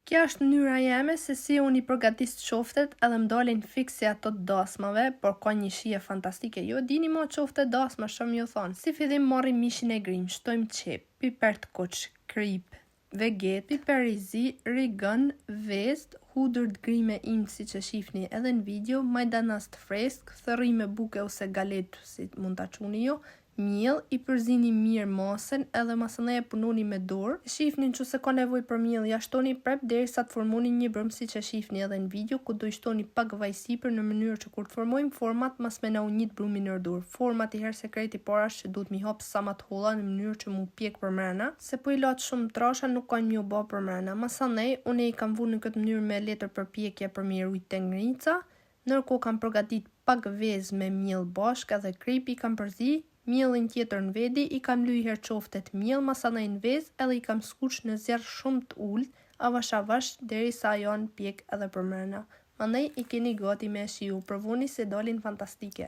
Kjo është mënyra jeme se si unë i përgatis qoftet edhe më dalin fiksi ato të dasmave, por ka një shije fantastike. Jo dini mo qoftet dasma, shumë ju thonë. Si fillim marrim mishin e grim, shtojmë qep, piper të kuq, krip, veget, piper i zi, rigon, vezë, hudër të grime im si që shifni edhe në video, majdanas të fresk, thërrime buke ose galet si mund ta quni jo, miell, i përzini mirë masën edhe masënej e punoni me dorë. Shifni që se ka nevoj për miell, ja shtoni prep derisa të formoni një brëm si që shifni edhe në video, ku do i shtoni pak vaj sipër në mënyrë që kur të formojmë format mas me na u njit brumin në dorë. Format i herë sekreti parash që duhet mi hap sa ma të holla në mënyrë që mu pjek për mrena, se po i latë shumë trasha nuk kanë mi u ba për mrena. Masanej, une i kam vu në këtë mënyrë me letër për pjekje për mi rujt të ngrica, nërko kam përgatit pak vezë me miell bashk edhe krip i kam përzi. Miellin tjetër në vedi, i kam lyher qoftet miell, masanaj në vezë edhe i kam skuq në zjarr shumë të ullt, avash derisa janë pjek edhe për mrena. Mandej i keni gati me shiu, provoni se dalin fantastike.